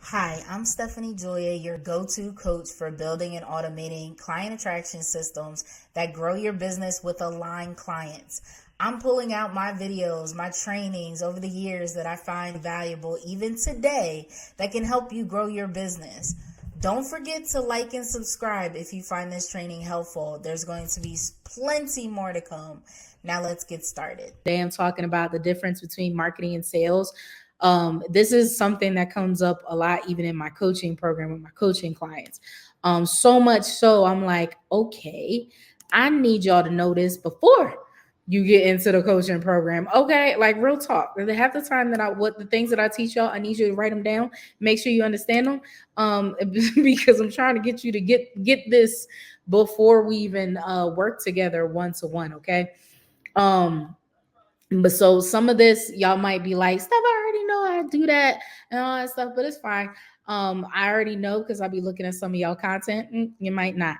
Hi, I'm Stephanie Joya, your go-to coach for building and automating client attraction systems that grow your business with aligned clients. I'm pulling out my videos, my trainings over the years that I find valuable even today that can help you grow your business. Don't forget to like and subscribe if you find this training helpful. There's going to be plenty more to come. Now let's get started. Today I'm talking about the difference between marketing and sales. This is something that comes up a lot, even in my coaching program with my coaching clients. So much so, I'm like, okay, I need y'all to know this before you get into the coaching program. Okay, like real talk. Half the time that what the things that I teach y'all, I need you to write them down. Make sure you understand them, because I'm trying to get you to get this before we even work together one to one. Okay. Um, but so some of this y'all might be like, Steph, I already know how to do that and all that stuff, but it's fine. I already know because I'll be looking at some of y'all content. You might not.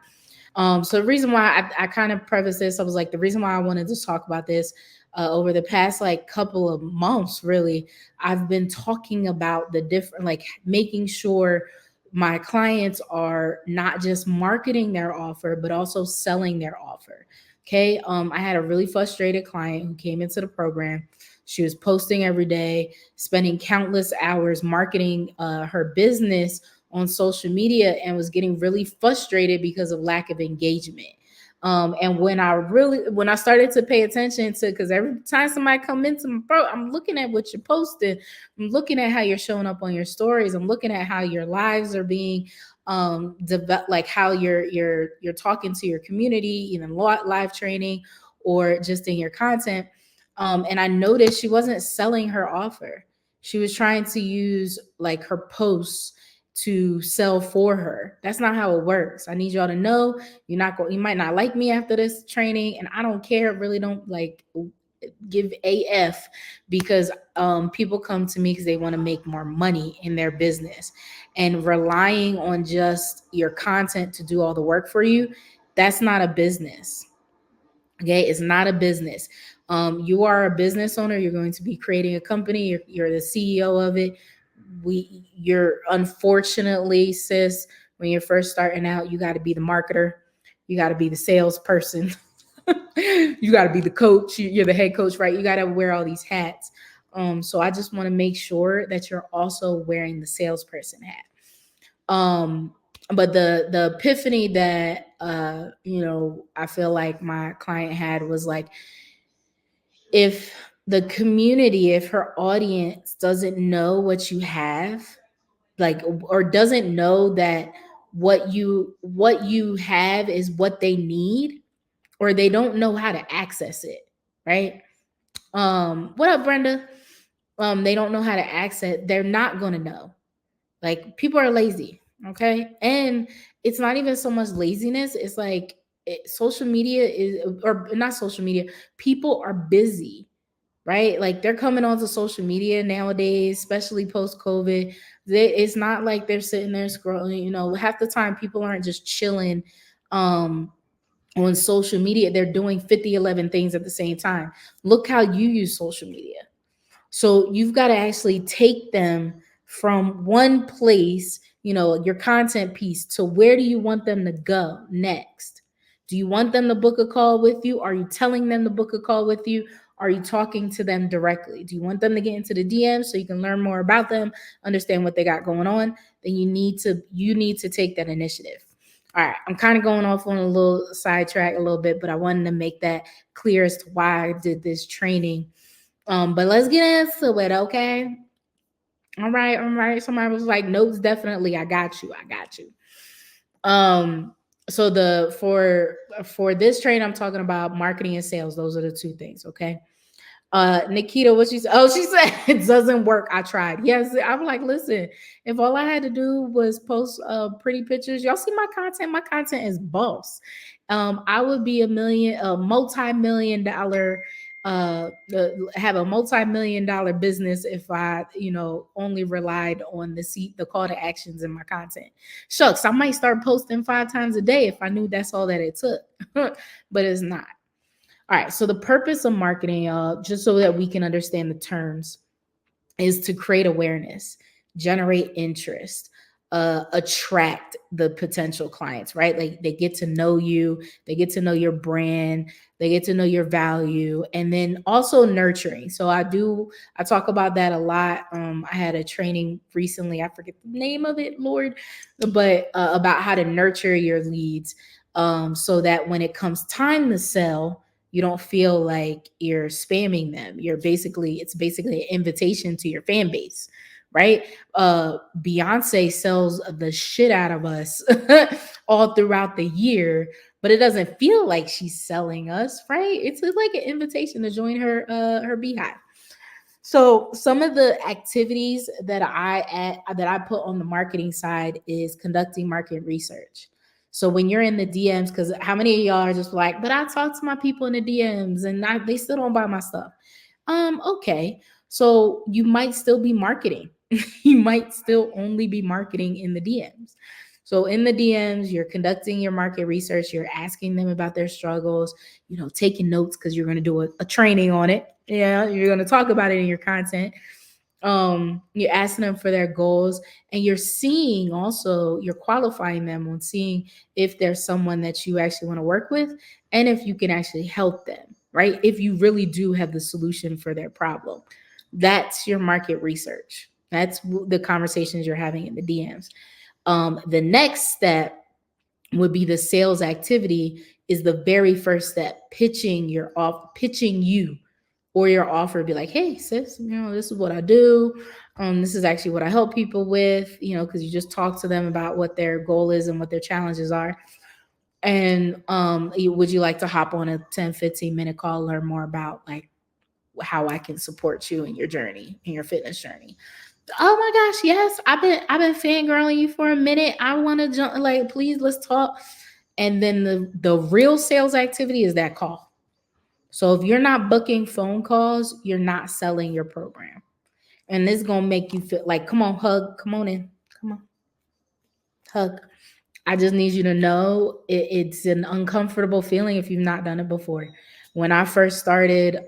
So the reason why I kind of preface this, I was like, the reason why I wanted to talk about this over the past like couple of months, really, I've been talking about the different, like making sure my clients are not just marketing their offer, but also selling their offer. Okay. I had a really frustrated client who came into the program. She was posting every day, spending countless hours marketing her business on social media, and was getting really frustrated because of lack of engagement. And when I started to pay attention to, because every time somebody come into my pro, I'm looking at what you're posting, I'm looking at how you're showing up on your stories, I'm looking at how your lives are being develop, like how you're talking to your community, even live training or just in your content. And I noticed she wasn't selling her offer. She was trying to use like her posts to sell for her. That's not how it works. I need y'all to know you might not like me after this training, and I don't care, really don't like give AF, because people come to me because they want to make more money in their business, and relying on just your content to do all the work for you, that's not a business. Okay, it's not a business. You are a business owner. You're going to be creating a company. You're the CEO of it. You're unfortunately, sis, when you're first starting out, you got to be the marketer. You got to be the salesperson. You got to be the coach. You're the head coach, right? You got to wear all these hats. So I just want to make sure that you're also wearing the salesperson hat. Um, but the epiphany that I feel like my client had was like, if the community, if her audience doesn't know what you have, like, or doesn't know that what you have is what they need, or they don't know how to access it, right? What up, Brenda? They don't know how to access it, they're not gonna know. Like, people are lazy, okay? And it's not even so much laziness, it's like social media is, or not social media, people are busy, right? Like, they're coming onto social media nowadays, especially post COVID. It's not like they're sitting there scrolling. Half the time people aren't just chilling um, on social media. They're doing 50, 11 things at the same time. Look how you use social media. So you've got to actually take them from one place, your content piece, to where do you want them to go next? Do you want them to book a call with you? Are you telling them to book a call with you? Are you talking to them directly? Do you want them to get into the DM so you can learn more about them, understand what they got going on? Then you need to take that initiative. All right, I'm kind of going off on a little sidetrack a little bit, but I wanted to make that clear as to why I did this training. But let's get into it, okay? All right, all right. Somebody was like, notes, definitely. I got you. I got you. Um, so the for this train, I'm talking about marketing and sales. Those are the two things, okay? Nikita, what she said? Oh, she said it doesn't work. I tried. Yes, I'm like, listen, if all I had to do was post pretty pictures, y'all see my content. My content is boss. I would be a multi-million dollar have a multi-million dollar business if I, only relied on the call to actions in my content. Shucks, I might start posting 5 times a day if I knew that's all that it took. But it's not. All right. So the purpose of marketing, just so that we can understand the terms, is to create awareness, generate interest, attract the potential clients, right? Like they get to know you, they get to know your brand, they get to know your value, and then also nurturing. So I talk about that a lot. I had a training recently, I forget the name of it, Lord, but about how to nurture your leads, so that when it comes time to sell, you don't feel like you're spamming them. It's basically an invitation to your fan base, right? Beyonce sells the shit out of us all throughout the year, but it doesn't feel like she's selling us, right? It's like an invitation to join her beehive. So some of the activities that I put on the marketing side is conducting market research. So when you're in the DMs, because how many of y'all are just like, but I talk to my people in the DMs and they still don't buy my stuff. Okay. So you might still be marketing. You might still only be marketing in the DMs. So in the DMs, you're conducting your market research, you're asking them about their struggles, taking notes because you're going to do a training on it. Yeah, you're going to talk about it in your content. You're asking them for their goals, and you're qualifying them on seeing if there's someone that you actually want to work with and if you can actually help them, right? If you really do have the solution for their problem. That's your market research. That's the conversations you're having in the DMs. The next step would be the sales activity, is the very first step, pitching you or your offer. Be like, hey sis, this is what I do. This is actually what I help people with, because you just talk to them about what their goal is and what their challenges are. And would you like to hop on a 10-15 minute call, learn more about like how I can support you in your journey, in your fitness journey? Oh my gosh, yes. I've been fangirling you for a minute. I want to jump, like, please, let's talk. And then the real sales activity is that call. So if you're not booking phone calls, you're not selling your program. And this is gonna make you feel like, come on, hug, come on in. Come on, hug. I just need you to know it's an uncomfortable feeling if you've not done it before. When I first started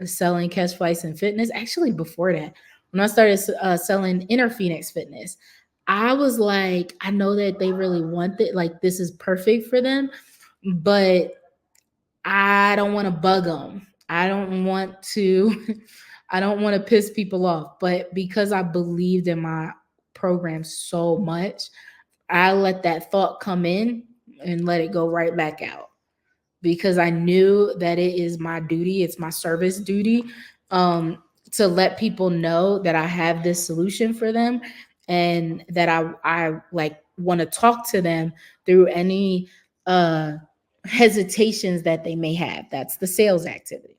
selling Catch Flights and Fitness, actually before that, when I started selling Inner Phoenix Fitness, I was like, I know that they really want it, like this is perfect for them, but I don't want to bug them. I don't want to, I don't want to piss people off. But because I believed in my program so much, I let that thought come in and let it go right back out, because I knew that it is my duty, it's my service duty, um, to let people know that I have this solution for them, and that I like want to talk to them through any uh hesitations that they may have. That's the sales activity.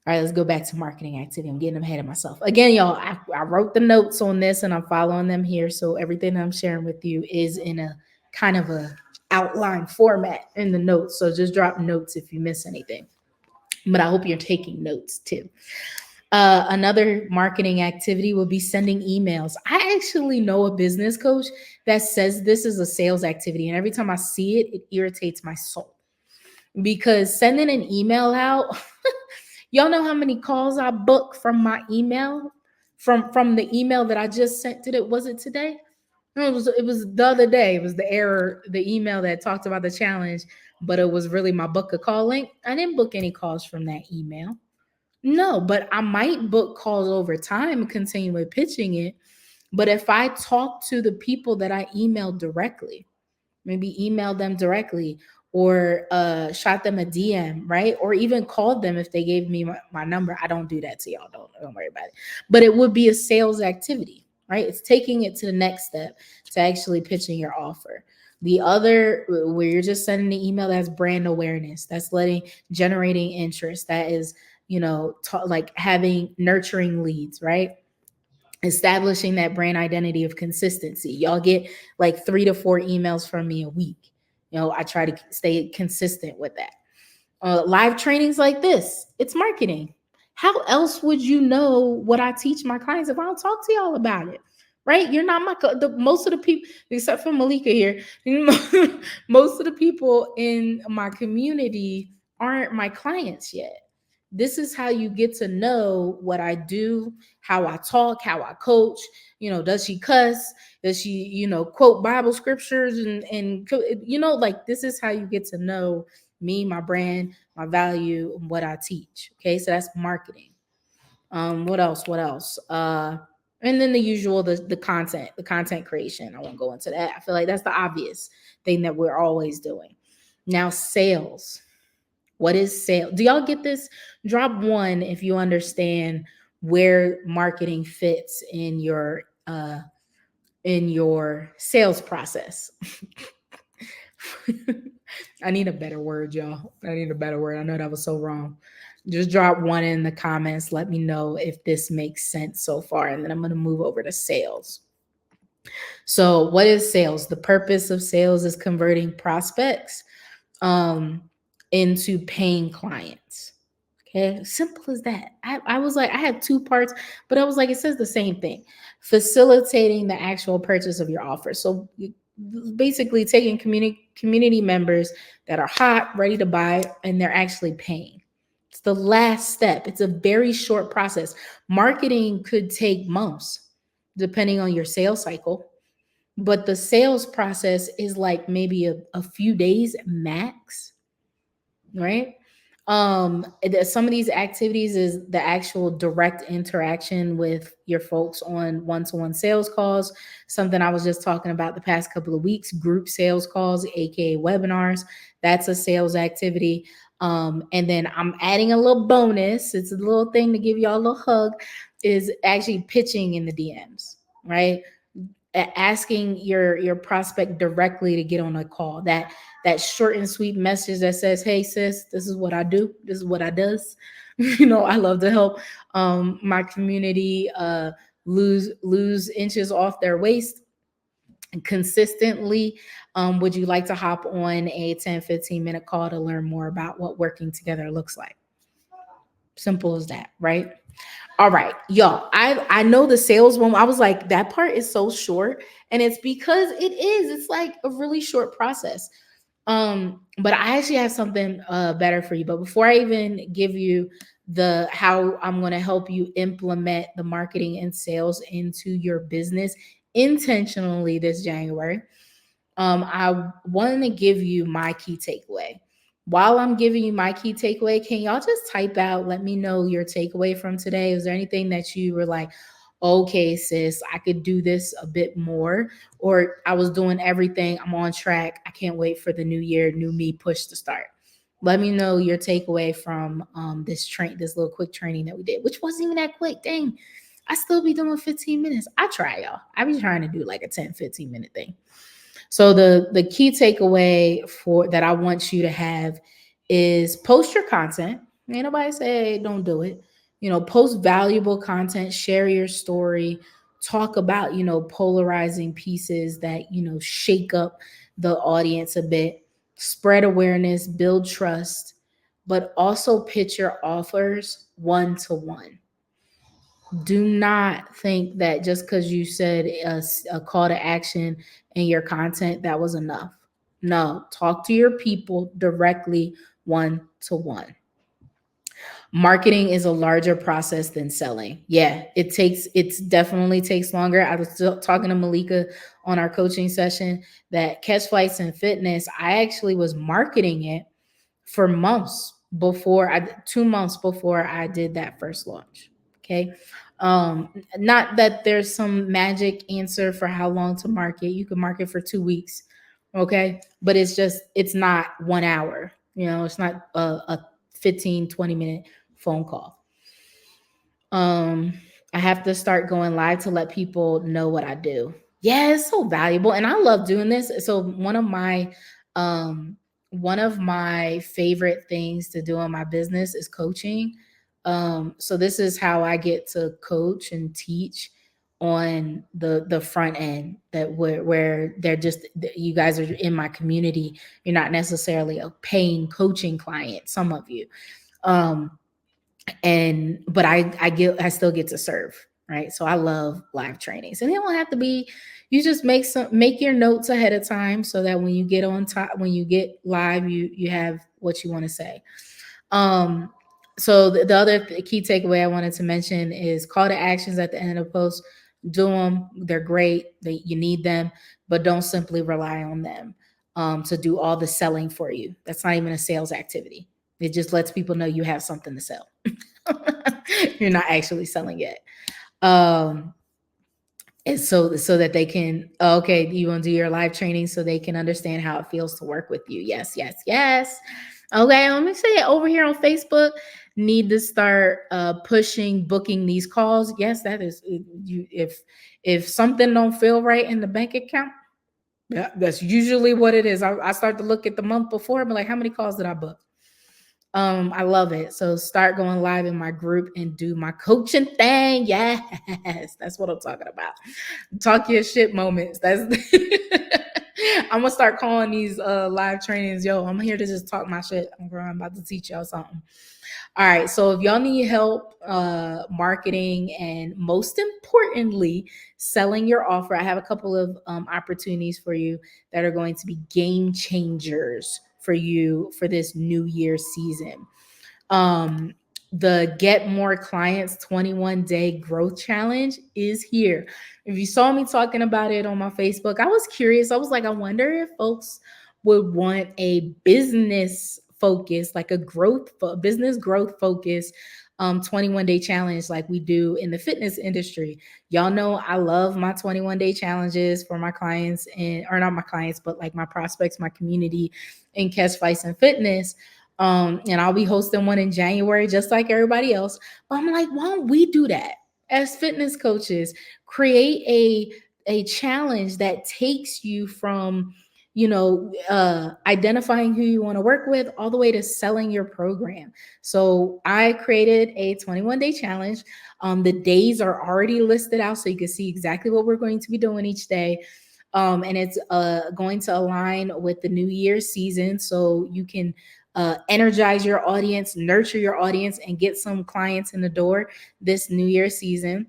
All right, let's go back to marketing activity. I'm getting ahead of myself. Again, y'all, I wrote the notes on this and I'm following them here. So everything I'm sharing with you is in a kind of a outline format in the notes. So just drop notes if you miss anything. But I hope you're taking notes too. Another marketing activity will be sending emails. I actually know a business coach that says this is a sales activity. And every time I see it, it irritates my soul, because sending an email out, y'all know how many calls I book from my email, from the email that I just sent to it. Was it today? No, it was the other day. It was the email that talked about the challenge, but it was really my book a call link. I didn't book any calls from that email. No, but I might book calls over time and continue with pitching it. But if I talk to the people that I emailed directly, maybe email them directly, or shot them a DM, right? Or even called them if they gave me my number. I don't do that to y'all. Don't worry about it. But it would be a sales activity, right? It's taking it to the next step, to actually pitching your offer. The other, where you're just sending the email, that's brand awareness. That's generating interest. That is, like having nurturing leads, right? Establishing that brand identity of consistency. Y'all get like 3 to 4 emails from me a week. I try to stay consistent with that. Live trainings like this, it's marketing. How else would you know what I teach my clients if I don't talk to y'all about it? Right? You're not most of the people, except for Malika here, most of the people in my community aren't my clients yet. This is how you get to know what I do, how I talk, how I coach. Does she cuss? Does she, quote Bible scriptures and like this is how you get to know me, my brand, my value, and what I teach. Okay, so that's marketing. What else? What else? And then the usual, the content creation. I won't go into that. I feel like that's the obvious thing that we're always doing. Now, sales. What is sales? Do y'all get this? Drop one if you understand where marketing fits in your sales process. I need a better word, y'all. I need a better word. I know that was so wrong. Just drop one in the comments. Let me know if this makes sense so far. And then I'm going to move over to sales. So, what is sales? The purpose of sales is converting prospects um, into paying clients. Okay, simple as that. I was like, I had two parts, but I was like, it says the same thing. Facilitating the actual purchase of your offer. So basically taking community members that are hot, ready to buy, and they're actually paying. It's the last step. It's a very short process. Marketing could take months, depending on your sales cycle. But the sales process is like maybe a few days max, right? Some of these activities is the actual direct interaction with your folks on one-to-one sales calls. Something I was just talking about the past couple of weeks, group sales calls, aka webinars. That's a sales activity. And then I'm adding a little bonus. It's a little thing to give y'all a little hug, is actually pitching in the DMs, right? Asking your prospect directly to get on a call, that short and sweet message that says, hey sis, this is what I do, this is what I does. I love to help my community lose inches off their waist consistently. Would you like to hop on a 10-15 minute call to learn more about what working together looks like? Simple as that, right? All right, y'all. I know the sales one. I was like, that part is so short, and it's because it is. It's like a really short process. But I actually have something better for you. But before I even give you the how I'm going to help you implement the marketing and sales into your business intentionally this January, I want to give you my key takeaway. While I'm giving you my key takeaway, can y'all just type out, let me know your takeaway from today? Is there anything that you were like, okay, sis, I could do this a bit more, or I was doing everything, I'm on track, I can't wait for the new year, new me push to start? Let me know your takeaway from this little quick training that we did, which wasn't even that quick. Dang, I still be doing 15 minutes. I try, y'all. I be trying to do like a 10-15 minute thing. So the key takeaway for that I want you to have is post your content. Ain't nobody say don't do it. Post valuable content, share your story, talk about, polarizing pieces that, shake up the audience a bit, spread awareness, build trust, but also pitch your offers one to one. Do not think that just because you said a call to action in your content, that was enough. No, talk to your people directly, one to one. Marketing is a larger process than selling. Yeah, it's definitely takes longer. I was talking to Malika on our coaching session that Catch Flights and Fitness, I actually was marketing it for months before 2 months before I did that first launch. Okay. Not that there's some magic answer for how long to market. You can market for 2 weeks. Okay. But it's not 1 hour. It's not a 15-20 minute phone call. um I have to start going live to let people know what I do. Yeah, it's so valuable, and I love doing this. So one of my favorite things to do in my business is coaching. So this is how I get to coach and teach on the front end, that where they're just, you guys are in my community. You're not necessarily a paying coaching client, some of you. um and but I still get to serve, right? So I love live trainings, and it don't have to be, you just make your notes ahead of time so that when you get live, you have what you want to say. um So the other key takeaway I wanted to mention is call to actions at the end of the post. Do them. They're great. You need them, but don't simply rely on them to do all the selling for you. That's not even a sales activity. It just lets people know you have something to sell. You're not actually selling yet. Um, and so that they can, okay, you want to do your live training so they can understand how it feels to work with you. Yes, yes, yes. Okay, let me say it over here on Facebook. Need to start pushing booking these calls. Yes, that is you. If something don't feel right in the bank account, yeah, that's usually what it is. I start to look at the month before, but like, how many calls did I book? I love it. So start going live in my group and do my coaching thing. Yes, that's what I'm talking about. Talk your shit moments. That's I'm gonna start calling these live trainings. Yo, I'm here to just talk my shit. I'm about to teach y'all something. All right. So if y'all need help marketing and most importantly, selling your offer, I have a couple of opportunities for you that are going to be game changers for you for this new year season. Um, the Get More Clients 21-day growth challenge is here. If you saw me talking about it on my Facebook, I was curious. I was like, I wonder if folks would want a business focus, like a business growth focus 21-day challenge like we do in the fitness industry. Y'all know I love my 21-day challenges for my clients, and or not my clients, but like my prospects, my community in Catch Vice and Fitness. And I'll be hosting one in January, just like everybody else. But I'm like, why don't we do that as fitness coaches? Create a challenge that takes you from, identifying who you want to work with all the way to selling your program. So I created a 21-day challenge. The days are already listed out, so you can see exactly what we're going to be doing each day. And it's going to align with the New Year's season, so you can energize your audience, nurture your audience, and get some clients in the door this New Year season.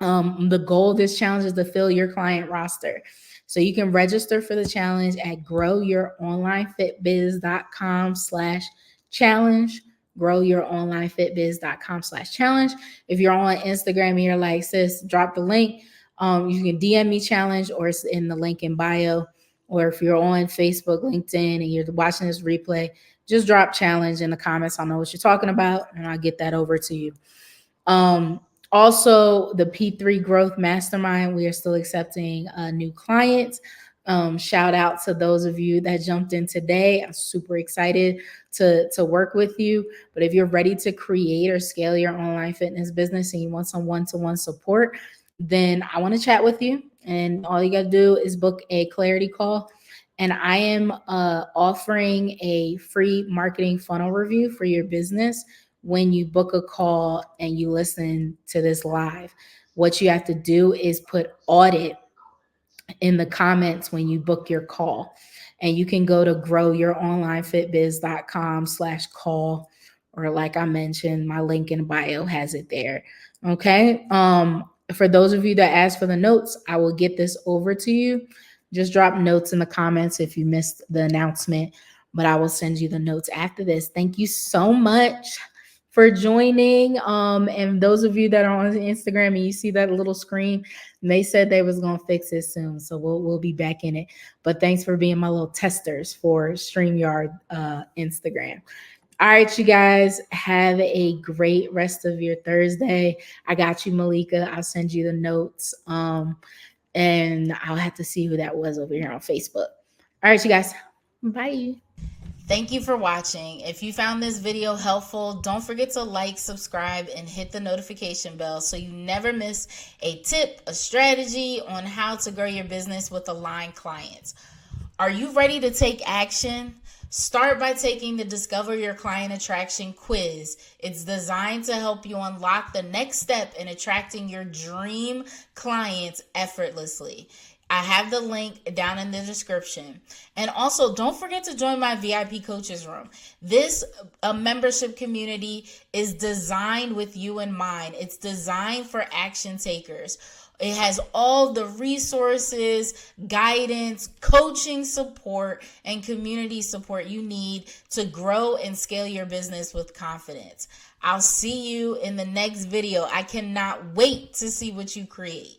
The goal of this challenge is to fill your client roster. So you can register for the challenge at growyouronlinefitbiz.com/challenge. Growyouronlinefitbiz.com/challenge. If you're on Instagram and you're like, sis, drop the link, you can DM me challenge, or it's in the link in bio. Or if you're on Facebook, LinkedIn, and you're watching this replay, just drop challenge in the comments. I'll know what you're talking about, and I'll get that over to you. Also, the P3 Growth Mastermind, we are still accepting new clients. Shout out to those of you that jumped in today. I'm super excited to work with you. But if you're ready to create or scale your online fitness business and you want some one-to-one support, then I want to chat with you. And all you got to do is book a clarity call. And I am offering a free marketing funnel review for your business when you book a call and you listen to this live. What you have to do is put audit in the comments when you book your call. And you can go to growyouronlinefitbiz.com/call, or like I mentioned, my link in bio has it there. Okay. For those of you that asked for the notes, I will get this over to you. Just drop notes in the comments if you missed the announcement, but I will send you the notes after this. Thank you so much for joining. And those of you that are on Instagram and you see that little screen, they said they was gonna fix it soon, so we'll be back in it. But thanks for being my little testers for StreamYard Instagram. All right, you guys, have a great rest of your Thursday. I got you, Malika. I'll send you the notes. And I'll have to see who that was over here on Facebook. All right, you guys. Bye. Thank you for watching. If you found this video helpful, don't forget to like, subscribe, and hit the notification bell so you never miss a tip, a strategy on how to grow your business with aligned clients. Are you ready to take action? Start by taking the Discover Your Client Attraction quiz. It's designed to help you unlock the next step in attracting your dream clients effortlessly. I have the link down in the description. And also, don't forget to join my VIP Coaches Room. This membership community is designed with you in mind. It's designed for action takers. It has all the resources, guidance, coaching support, and community support you need to grow and scale your business with confidence. I'll see you in the next video. I cannot wait to see what you create.